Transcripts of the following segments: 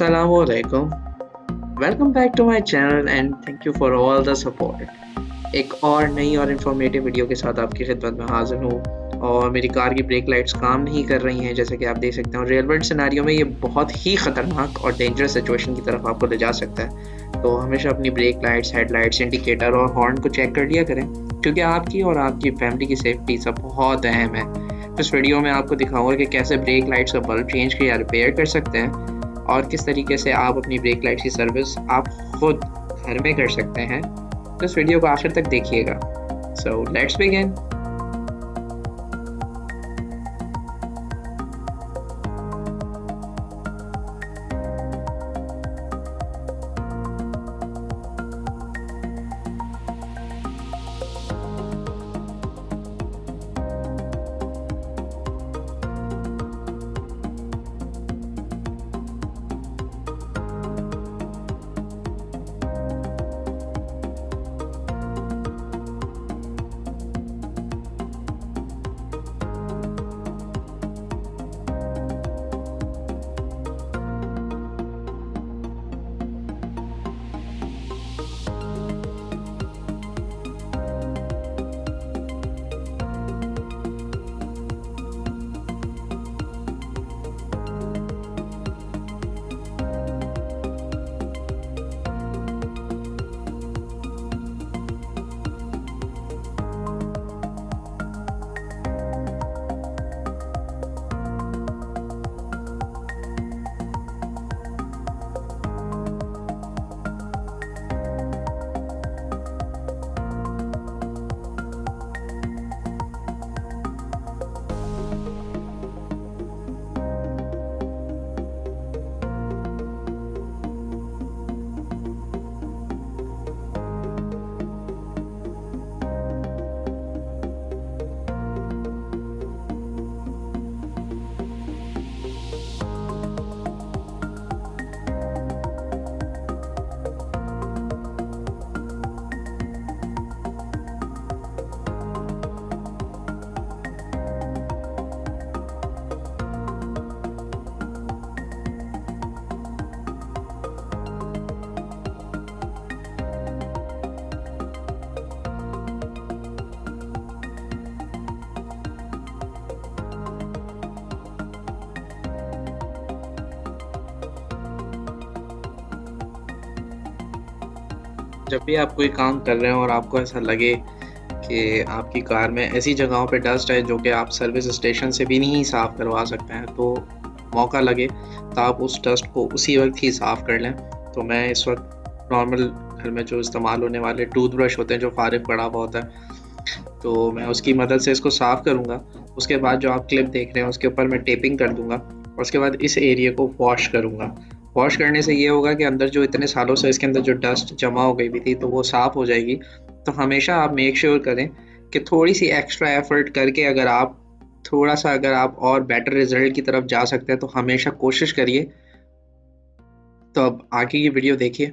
Assalamualaikum. Welcome back to my channel and thank you for all the support. एक और नई और informative video के साथ आपकी खिदमत में हाजिर हूँ। और मेरी कार की ब्रेक लाइट्स काम नहीं कर रही हैं, जैसे कि आप देख सकते हैं। रियल वर्ल्ड सिनेरियो में ये बहुत ही ख़तरनाक और डेंजरस सिचुएशन की तरफ आपको ले जा सकता है। तो हमेशा अपनी ब्रेक लाइट्स, हेडलाइट्स, इंडिकेटर और हॉर्न को चेक कर लिया करें, क्योंकि आपकी और आपकी फैमिली की सेफ्टी सब बहुत अहम है। तो इस वीडियो में आपको दिखाऊंगा कि कैसे ब्रेक लाइट्स का बल्ब चेंज या रिपेयर कर सकते हैं, और किस तरीके से आप अपनी ब्रेक लाइट की सर्विस आप खुद घर में कर सकते हैं। तो इस वीडियो को आखिर तक देखिएगा। So let's begin. जब भी आप कोई काम कर रहे हो और आपको ऐसा लगे कि आपकी कार में ऐसी जगहों पे डस्ट है जो कि आप सर्विस स्टेशन से भी नहीं साफ़ करवा सकते हैं, तो मौका लगे तो आप उस डस्ट को उसी वक्त ही साफ़ कर लें। तो मैं इस वक्त नॉर्मल घर में जो इस्तेमाल होने वाले टूथब्रश होते हैं जो फारिग पड़ा हुआ होता है, तो मैं उसकी मदद से इसको साफ़ करूँगा। उसके बाद जो आप क्लिप देख रहे हैं उसके ऊपर मैं टेपिंग कर दूँगा, और उसके बाद इस एरिया को वॉश करूँगा। वॉश करने से ये होगा कि अंदर जो इतने सालों से इसके अंदर जो डस्ट जमा हो गई भी थी, तो वो साफ़ हो जाएगी। तो हमेशा आप मेक श्योर करें कि थोड़ी सी एक्स्ट्रा एफर्ट करके अगर आप और बेटर रिजल्ट की तरफ जा सकते हैं, तो हमेशा कोशिश करिए। तो अब आगे की वीडियो देखिए।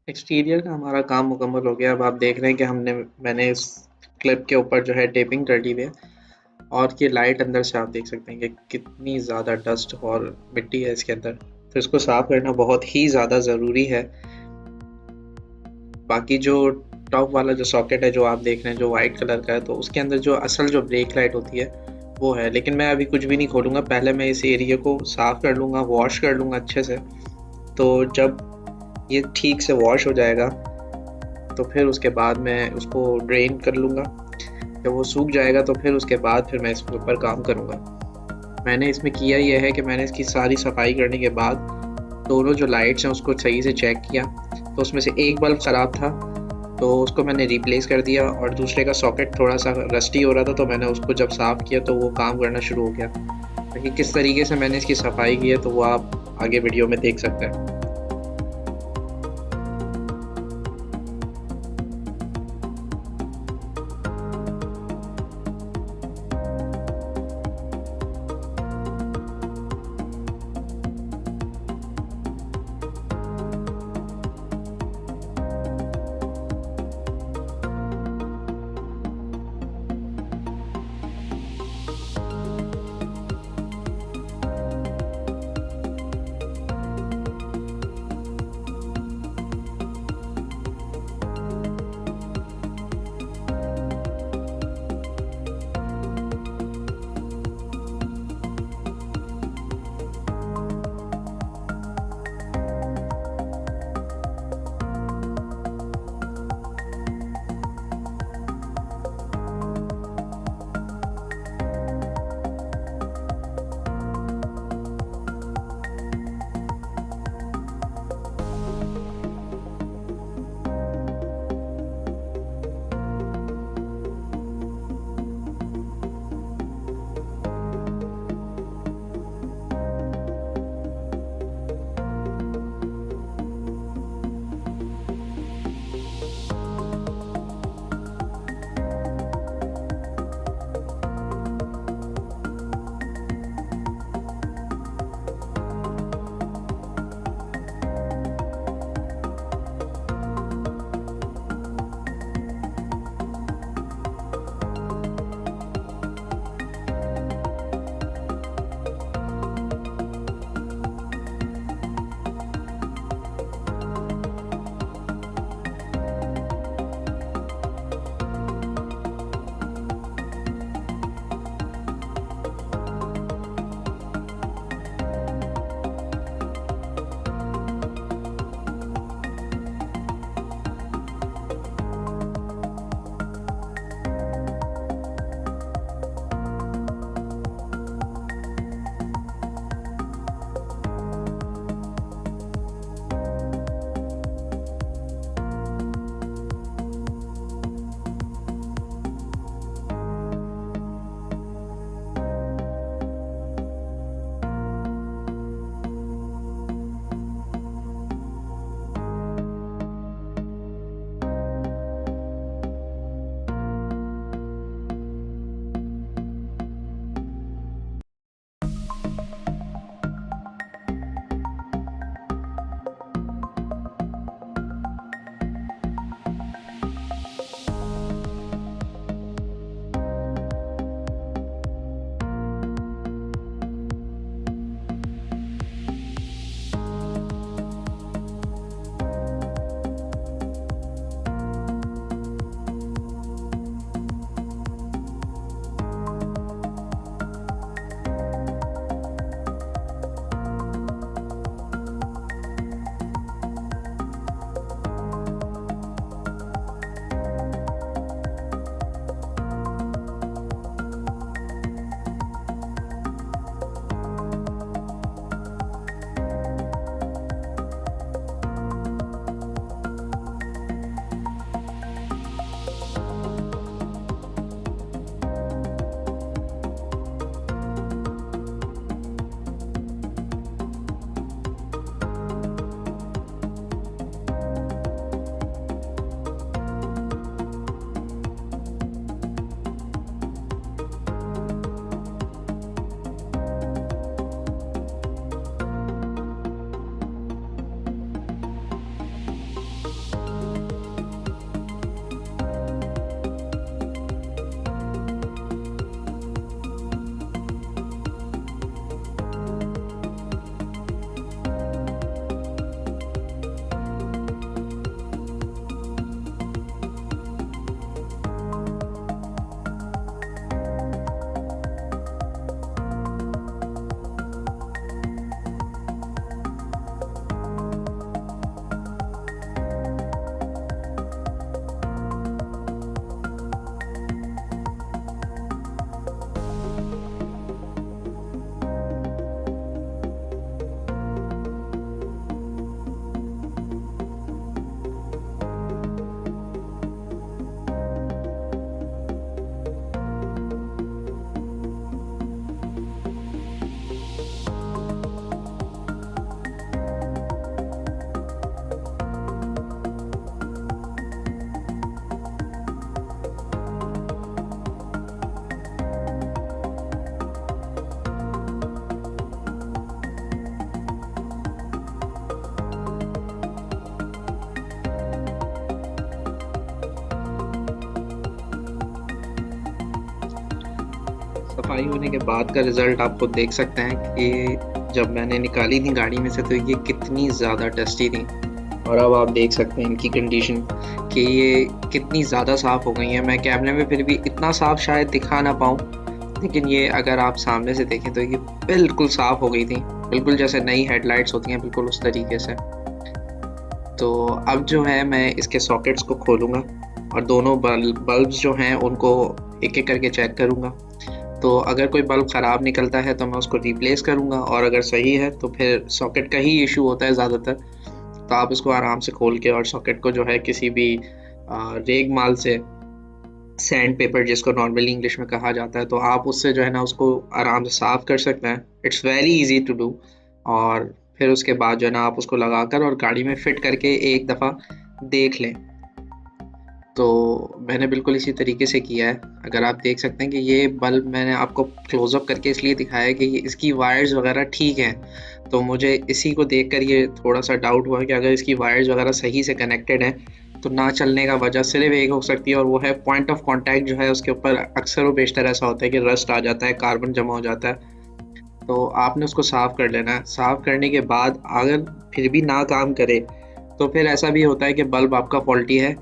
एक्सटीरियर का हमारा काम मुकम्मल हो गया। अब आप देख रहे हैं कि मैंने इस क्लिप के ऊपर जो है टेपिंग कर दी है और ये लाइट अंदर से आप देख सकते हैं कि कितनी ज़्यादा डस्ट और मिट्टी है इसके अंदर। तो इसको साफ़ करना बहुत ही ज़्यादा ज़रूरी है। बाकी जो टॉप वाला जो सॉकेट है जो आप देख रहे हैं जो वाइट कलर का है, तो उसके अंदर जो असल जो ब्रेक लाइट होती है वो है। लेकिन मैं अभी कुछ भी नहीं खोलूँगा, पहले मैं इस एरिया को साफ़ कर लूँगा, वॉश कर लूँगा अच्छे से। तो जब ये ठीक से वॉश हो जाएगा तो फिर उसके बाद मैं उसको ड्रेन कर लूँगा। जब वो सूख जाएगा तो फिर उसके बाद फिर मैं इसके ऊपर काम करूँगा। मैंने इसमें किया ये है कि मैंने इसकी सारी सफाई करने के बाद दोनों जो लाइट्स हैं उसको सही से चेक किया, तो उसमें से एक बल्ब ख़राब था तो उसको मैंने रिप्लेस कर दिया, और दूसरे का सॉकेट थोड़ा सा रस्टी हो रहा था तो मैंने उसको जब साफ़ किया तो वो काम करना शुरू हो गया। ताकि किस तरीके से मैंने इसकी सफाई की है तो वो आप आगे वीडियो में देख सकते हैं। सफाई होने के बाद का रिज़ल्ट आप खुद देख सकते हैं कि जब मैंने निकाली थी गाड़ी में से तो ये कितनी ज़्यादा डस्टी थी। और अब आप देख सकते हैं इनकी कंडीशन कि ये कितनी ज़्यादा साफ़ हो गई हैं। मैं कैमरे में फिर भी इतना साफ़ शायद दिखा ना पाऊँ, लेकिन ये अगर आप सामने से देखें तो ये बिल्कुल साफ़ हो गई थी। बिल्कुल जैसे नई हेडलाइट्स होती हैं, बिल्कुल उस तरीके से। तो अब जो है मैं इसके सॉकेट्स को खोलूँगा और दोनों बल्ब्स जो हैं उनको एक-एक करके चेक करूँगा। तो अगर कोई बल्ब ख़राब निकलता है तो मैं उसको रिप्लेस करूँगा, और अगर सही है तो फिर सॉकेट का ही इशू होता है ज़्यादातर। तो आप इसको आराम से खोल के और सॉकेट को जो है किसी भी रेगमाल से, सैंड पेपर जिसको नॉर्मली इंग्लिश में कहा जाता है, तो आप उससे जो है ना उसको आराम से साफ़ कर सकते हैं। It's very easy to do. और फिर उसके बाद जो है ना आप उसको लगाकर और गाड़ी में फ़िट करके एक दफ़ा देख लें। तो मैंने बिल्कुल इसी तरीके से किया है। अगर आप देख सकते हैं कि ये बल्ब मैंने आपको क्लोज़ अप करके इसलिए दिखाया है कि ये इसकी वायर्स वग़ैरह ठीक हैं। तो मुझे इसी को देखकर ये थोड़ा-सा डाउट हुआ कि अगर इसकी वायर्स वग़ैरह सही से कनेक्टेड हैं, तो ना चलने का वजह सिर्फ़ एक हो सकती है, और वो है पॉइंट ऑफ कॉन्टैक्ट जो है उसके ऊपर अक्सर व बेशतर ऐसा होता है कि रस्ट आ जाता है, कार्बन जमा हो जाता है। तो आपने उसको साफ़ कर लेना है। साफ़ करने के बाद अगर फिर भी ना काम करे, तो फिर ऐसा भी होता है कि बल्ब आपका फ़ॉल्टी है,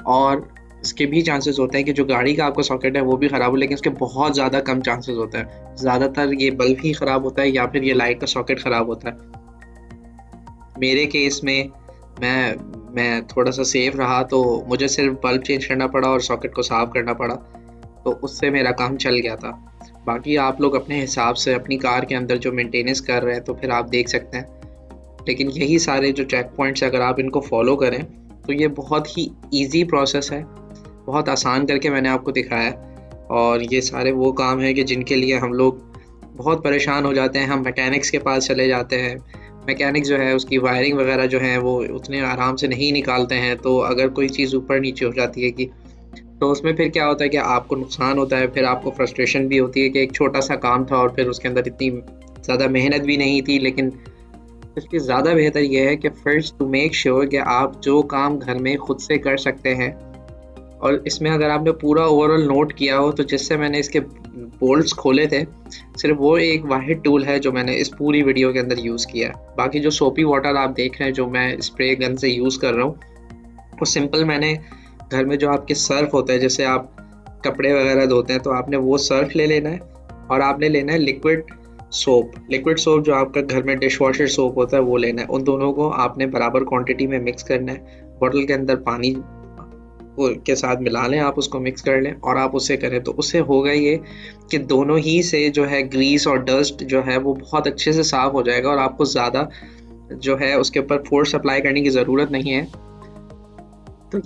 और इसके भी चांसेस होते हैं कि जो गाड़ी का आपका सॉकेट है वो भी ख़राब हो, लेकिन उसके बहुत ज़्यादा कम चांसेस होते हैं। ज़्यादातर ये बल्ब ही ख़राब होता है या फिर ये लाइट का सॉकेट ख़राब होता है। मेरे केस में मैं थोड़ा-सा सेफ रहा, तो मुझे सिर्फ़ बल्ब चेंज करना पड़ा और सॉकेट को साफ़ करना पड़ा, तो उससे मेरा काम चल गया था। बाकी आप लोग अपने हिसाब से अपनी कार के अंदर जो मेंटेनेंस कर रहे हैं तो फिर आप देख सकते हैं। लेकिन यही सारे जो चेक पॉइंट्स अगर आप इनको फ़ॉलो करें, तो ये बहुत ही ईज़ी प्रोसेस है। बहुत आसान करके मैंने आपको दिखाया है, और ये सारे वो काम हैं कि जिनके लिए हम लोग बहुत परेशान हो जाते हैं। हम मैकेनिक्स के पास चले जाते हैं। मैकेनिक जो है उसकी वायरिंग वगैरह जो है वो उतने आराम से नहीं निकालते हैं, तो अगर कोई चीज़ ऊपर-नीचे हो जाती है कि तो उसमें फिर क्या होता है कि आपको नुकसान होता है। फिर आपको फ्रस्ट्रेशन भी होती है कि एक छोटा-सा काम था और फिर उसके अंदर इतनी ज़्यादा मेहनत भी नहीं थी। लेकिन इससे ज़्यादा बेहतर ये है कि फर्स्ट टू मेक श्योर कि आप जो काम घर में खुद से कर सकते हैं, और इसमें अगर आपने पूरा ओवरऑल नोट किया हो, तो जिससे मैंने इसके बोल्ट्स खोले थे, सिर्फ़ वो एक वाहिद टूल है जो मैंने इस पूरी वीडियो के अंदर यूज़ किया है। बाकी जो सोपी वाटर आप देख रहे हैं जो मैं स्प्रे गन से यूज़ कर रहा हूँ, वो सिंपल मैंने घर में जो आपके सर्फ़ होता है, जैसे आप कपड़े वगैरह धोते हैं, तो आपने वो सर्फ़ ले लेना है, और आपने लेना है लिक्विड सोप। लिक्विड सोप जो आपका घर में डिशवॉशर सोप होता है वो लेना है। उन दोनों को आपने बराबर क्वांटिटी में मिक्स करना है। बॉटल के अंदर पानी वो के साथ मिला लें, आप उसको मिक्स कर लें और आप उससे करें, तो उससे होगा ये कि दोनों ही से जो है ग्रीस और डस्ट जो है वो बहुत अच्छे से साफ़ हो जाएगा, और आपको ज़्यादा जो है उसके ऊपर फ़ोर्स अप्लाई करने की ज़रूरत नहीं है। तो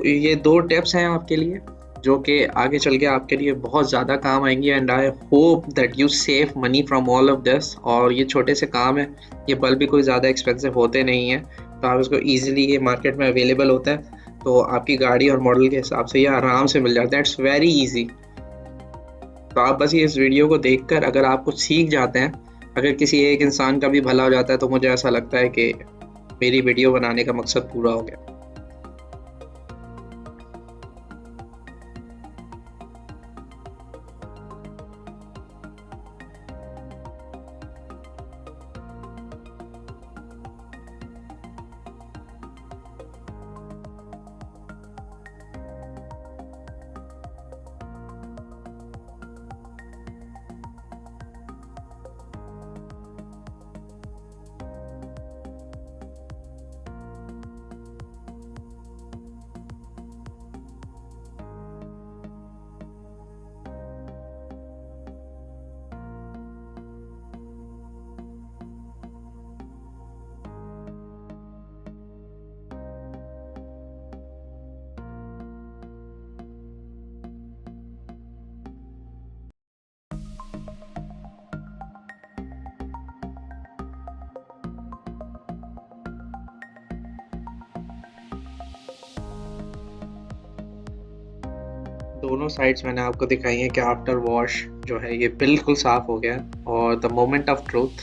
ये 2 टिप्स हैं आपके लिए, जो कि आगे चल के आपके लिए बहुत ज़्यादा काम आएँगी, and I hope that you save money from all of this. और ये छोटे से काम हैं, ये बल्ब भी कोई ज़्यादा एक्सपेंसिव होते नहीं हैं, तो आप इसको ईज़िली ये मार्केट में अवेलेबल होता है, तो आपकी गाड़ी और मॉडल के हिसाब से ये आराम से मिल जाता है। It's very easy. तो आप बस ये इस वीडियो को देखकर अगर आप कुछ सीख जाते हैं, अगर किसी एक इंसान का भी भला हो जाता है, तो मुझे ऐसा लगता है कि मेरी वीडियो बनाने का मकसद पूरा हो गया। दोनों साइड्स मैंने आपको दिखाई हैं कि आफ्टर वॉश जो है ये बिल्कुल साफ़ हो गया है। और द मोमेंट ऑफ ट्रूथ,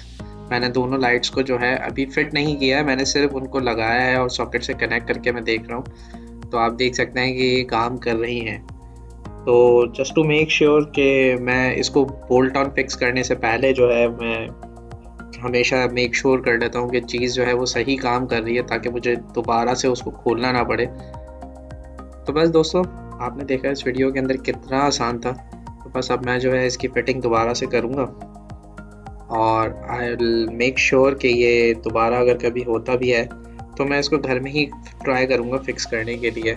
मैंने दोनों लाइट्स को जो है अभी फिट नहीं किया है, मैंने सिर्फ उनको लगाया है और सॉकेट से कनेक्ट करके मैं देख रहा हूँ। तो आप देख सकते हैं कि ये काम कर रही हैं। तो जस्ट टू मेक श्योर कि मैं इसको बोल्ट ऑन फिक्स करने से पहले जो है मैं हमेशा मेक श्योर कर लेता हूँ कि चीज़ जो है वो सही काम कर रही है, ताकि मुझे दोबारा से उसको खोलना ना पड़े। तो बस दोस्तों, आपने देखा इस वीडियो के अंदर कितना आसान था। तो बस अब मैं जो है इसकी फिटिंग दोबारा से करूँगा और आई विल मेक श्योर कि ये दोबारा अगर कभी होता भी है तो मैं इसको घर में ही ट्राई करूँगा फिक्स करने के लिए।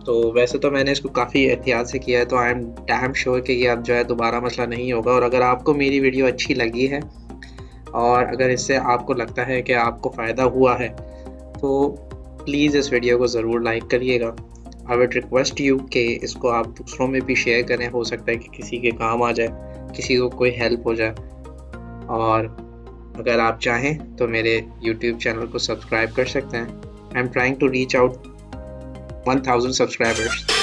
तो वैसे तो मैंने इसको काफ़ी एहतियात से किया है, तो आई एम डैम श्योर कि ये अब जो है दोबारा मसला नहीं होगा। और अगर आपको मेरी वीडियो अच्छी लगी है और अगर इससे आपको लगता है कि आपको फ़ायदा हुआ है, तो प्लीज़ इस वीडियो को ज़रूर लाइक करिएगा। आई वुड रिक्वेस्ट यू कि इसको आप दूसरों में भी शेयर करें, हो सकता है कि किसी के काम आ जाए, किसी को कोई हेल्प हो जाए। और अगर आप चाहें तो मेरे यूट्यूब चैनल को सब्सक्राइब कर सकते हैं। I am trying to reach out 1000 subscribers.